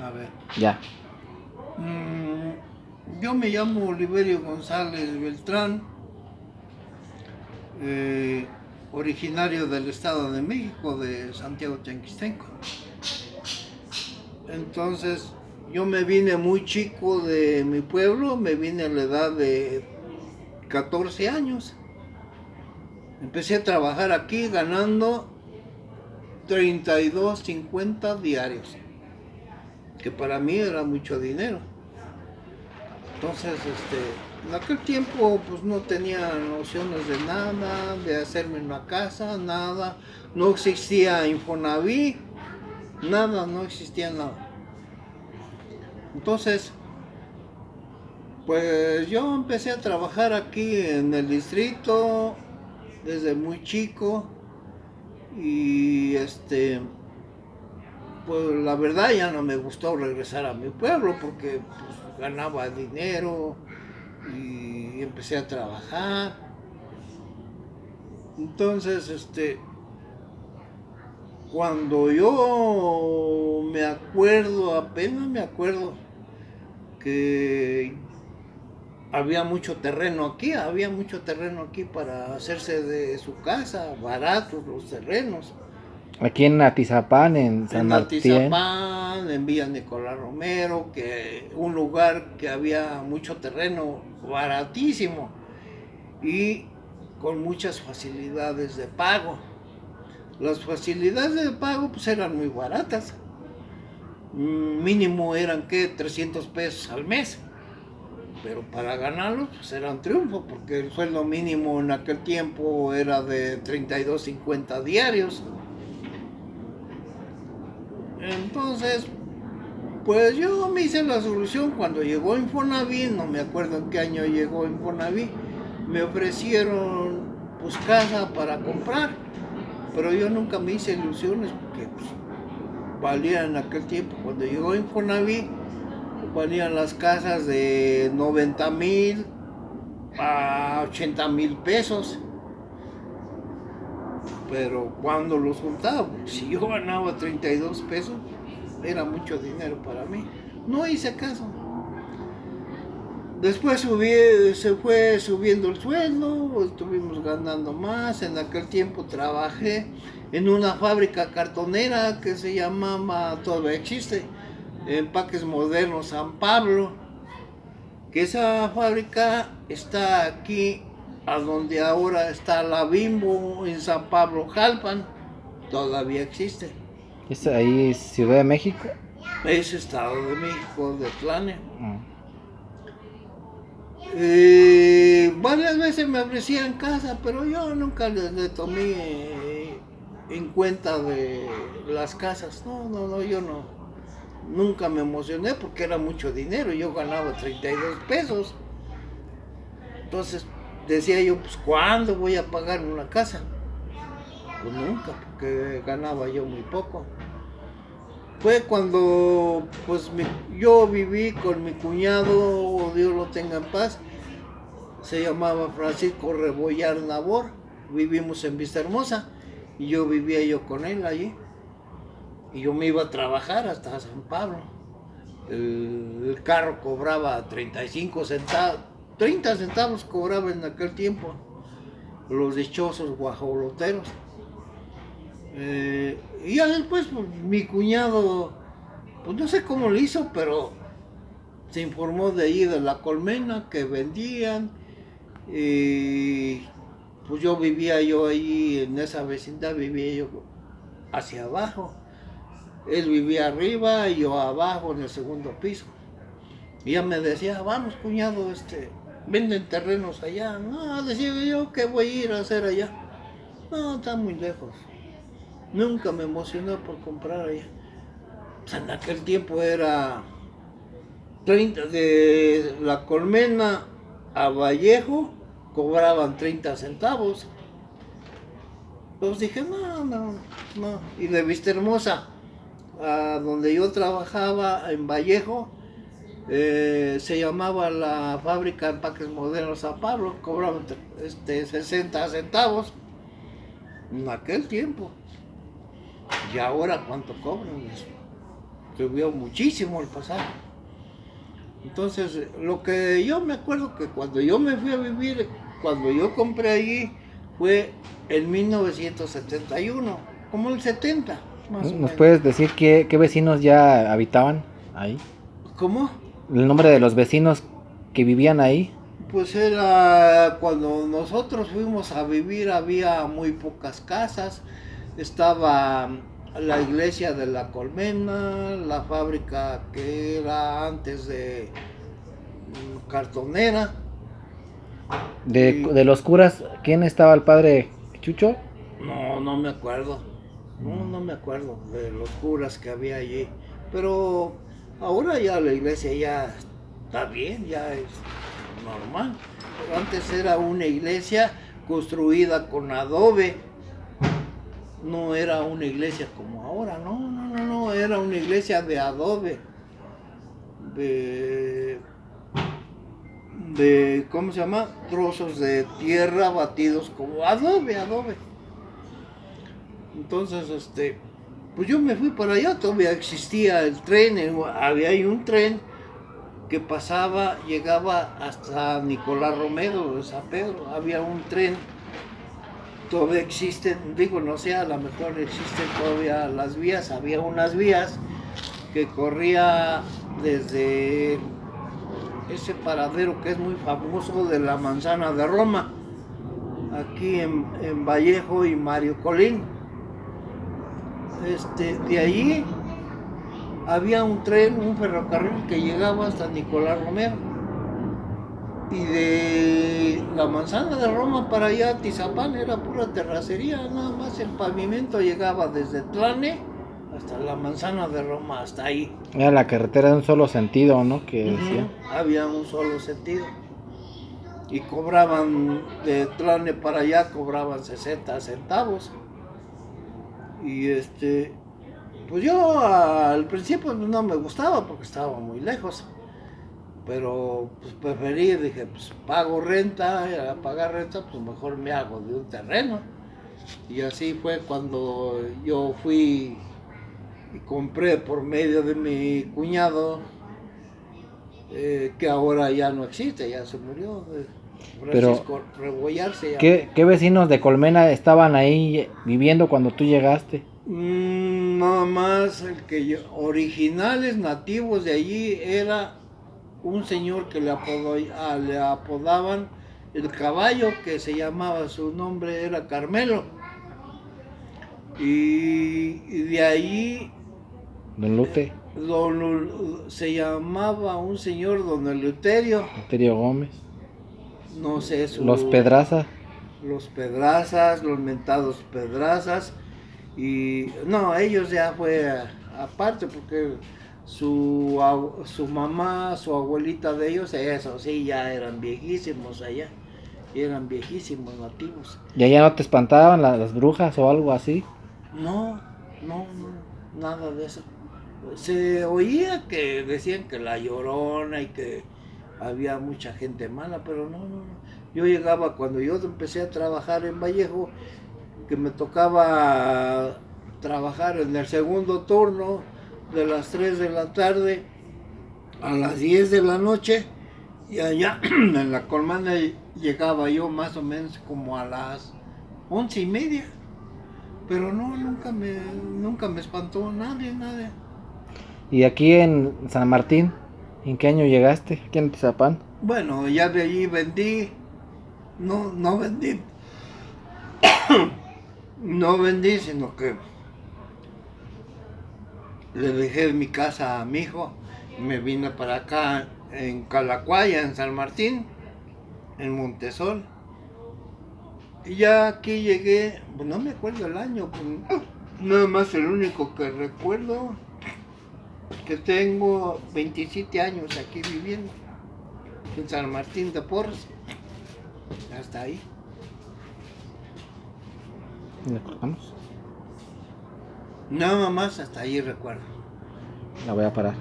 A ver. Ya. Yo me llamo Oliverio González Beltrán, originario del Estado de México, de Santiago Tenquistenco. Entonces, yo me vine muy chico de mi pueblo, me vine a la edad de 14 años. Empecé a trabajar aquí ganando 32.50 diarios, que para mí era mucho dinero. Entonces, en aquel tiempo pues no tenía nociones de nada, de hacerme una casa, nada. No existía Infonavit, nada, no existía nada. Entonces, pues yo empecé a trabajar aquí en el distrito desde muy chico y pues la verdad ya no me gustó regresar a mi pueblo porque pues, ganaba dinero y empecé a trabajar. Entonces, cuando yo me acuerdo, apenas me acuerdo que había mucho terreno aquí para hacerse de su casa, baratos los terrenos. Aquí en Atizapán, en San En Martín. Atizapán, en Villa Nicolás Romero, que un lugar que había mucho terreno baratísimo y con muchas facilidades de pago. Las facilidades de pago pues eran muy baratas. Mínimo eran que 300 pesos al mes. Pero para ganarlos pues era un triunfo porque el sueldo mínimo en aquel tiempo era de 32.50 diarios. Entonces, pues yo me hice la solución cuando llegó Infonavit, no me acuerdo en qué año llegó Infonavit, me ofrecieron pues casa para comprar, pero yo nunca me hice ilusiones porque pues, valían en aquel tiempo, cuando llegó Infonavit, valían las casas de 90,000 a 80,000 pesos. Pero cuando los juntaba, si yo ganaba 32 pesos, era mucho dinero para mí. No hice caso. Después se fue subiendo el sueldo, estuvimos ganando más. En aquel tiempo trabajé en una fábrica cartonera que se llamaba, todavía existe, Empaques Modernos San Pablo, que esa fábrica está aquí, a donde ahora está la Bimbo, en San Pablo, Jalpan, todavía existe. ¿Es ahí Ciudad de México? Es Estado de México, de Tlane. Mm. Varias veces me ofrecían casa, pero yo nunca le tomé en cuenta de las casas. No, yo no. Nunca me emocioné porque era mucho dinero. Yo ganaba 32 pesos. Entonces decía yo, pues ¿cuándo voy a pagar una casa? Pues nunca, porque ganaba yo muy poco. Fue cuando pues yo viví con mi cuñado, Dios lo tenga en paz, se llamaba Francisco Rebollar Nabor, vivimos en Vista Hermosa y yo vivía con él allí y yo me iba a trabajar hasta San Pablo. El carro cobraba 35 centavos, 30 centavos cobraba en aquel tiempo los dichosos guajoloteros. Y ya después pues, mi cuñado, pues no sé cómo lo hizo, pero se informó de ahí de la colmena que vendían. Y pues yo vivía ahí en esa vecindad, vivía yo hacia abajo. Él vivía arriba y yo abajo en el segundo piso. Y ya me decía, vamos cuñado, venden terrenos allá. No, decía yo, ¿qué voy a ir a hacer allá? No, está muy lejos. Nunca me emocioné por comprar allá. Pues en aquel tiempo era 30 de la Colmena a Vallejo, cobraban 30 centavos. Entonces dije, no. Y de Vista Hermosa, a donde yo trabajaba en Vallejo, se llamaba la fábrica de empaques modernos San Pablo, cobraban 60 centavos en aquel tiempo. ¿Y ahora cuánto cobran? subió muchísimo el pasaje. Entonces, lo que yo me acuerdo que cuando yo me fui a vivir, cuando yo compré allí, fue en 1971, como el 70, más o ¿Nos menos. puedes decir qué vecinos ya habitaban ahí? ¿Cómo? El nombre de los vecinos que vivían ahí. Pues era cuando nosotros fuimos a vivir, había muy pocas casas. Estaba la iglesia de la Colmena, la fábrica que era antes de cartonera. Y De los curas, ¿quién estaba el padre Chucho? no me acuerdo. No me acuerdo de los curas que había allí. Pero ahora ya la iglesia ya está bien, ya es normal. Pero antes era una iglesia construida con adobe. No era una iglesia como ahora, no, era una iglesia de adobe. De, ¿cómo se llama? Trozos de tierra batidos como adobe. Entonces, pues yo me fui para allá, todavía existía el tren, había ahí un tren que pasaba, llegaba hasta Nicolás Romero de San Pedro, había un tren, todavía existen, digo, no sé, a lo mejor existen todavía las vías, había unas vías que corría desde ese paradero que es muy famoso de la Manzana de Roma, aquí en Vallejo y Mario Colín. De allí había un tren, un ferrocarril que llegaba hasta Nicolás Romero. Y de la Manzana de Roma para allá a Tizapán era pura terracería, nada más el pavimento llegaba desde Tlane hasta la Manzana de Roma, hasta ahí. Era la carretera de un solo sentido, ¿no? Que decía. Había un solo sentido. Y cobraban de Tlane para allá, cobraban 60 centavos. Y pues yo al principio no me gustaba porque estaba muy lejos. Pero pues preferí, dije, pues pago renta, y al pagar renta, pues mejor me hago de un terreno. Y así fue cuando yo fui y compré por medio de mi cuñado, que ahora ya no existe, ya se murió, Francisco Rebollar se llama. ¿Qué vecinos de Colmena estaban ahí viviendo cuando tú llegaste? Nada más el que originales nativos de allí era un señor que le apodaban el caballo, que se llamaba, su nombre era Carmelo. Y de ahí Don Lute, se llamaba un señor don Eleuterio, Eleuterio Gómez, no sé, los Pedraza. Los Pedrazas, los mentados Pedrazas. Y no, ellos ya fue aparte porque su mamá, su abuelita de ellos, eso sí, ya eran viejísimos allá, eran viejísimos nativos. ¿Y allá no te espantaban las brujas o algo así? No, nada de eso. Se oía que decían que la Llorona y que había mucha gente mala, pero no. Yo llegaba cuando yo empecé a trabajar en Vallejo, que me tocaba trabajar en el segundo turno de las 3 de la tarde a las 10 de la noche, y allá en la Colmena llegaba yo más o menos como a las 11:30, pero no, nunca me espantó nadie. ¿Y aquí en San Martín, en qué año llegaste? Aquí en Tizapán. Bueno, ya de allí vendí, no vendí, no vendí, sino que le dejé mi casa a mi hijo y me vine para acá en Calacuaya, en San Martín, en Montesol. Y ya aquí llegué, pues no me acuerdo el año, pues, nada más el único que recuerdo, que tengo 27 años aquí viviendo, en San Martín de Porres, hasta ahí. ¿Le cortamos? Nada más hasta ahí recuerdo. La voy a parar.